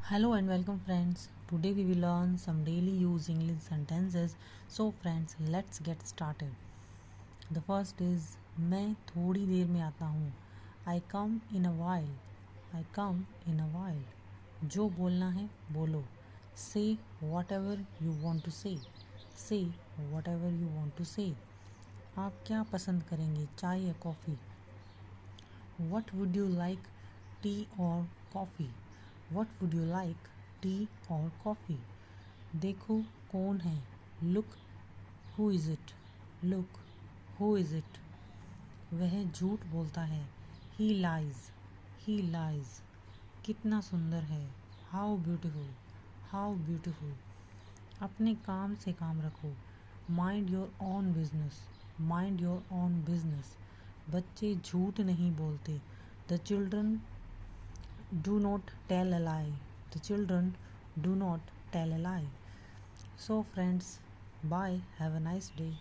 Hello and welcome friends. Today we will learn some daily use English sentences. So friends, let's get started. The first is मैं थोड़ी देर में आता हूँ. I come in a while. I come in a while. जो बोलना है बोलो. Say whatever you want to say. Say whatever you want to say. आप क्या पसंद करेंगे, चाय या coffee? What would you like, tea or coffee? What would you like, tea or coffee? देखो कौन है. Look who is it. Look who is it. वह झूठ बोलता है. He lies. He lies. कितना सुंदर है. How beautiful. How beautiful. अपने काम से काम रखो. Mind your own business. Mind your own business. बच्चे झूठ नहीं बोलते. The children do not tell a lie. The children do not tell a lie. So friends, bye. Have a nice day.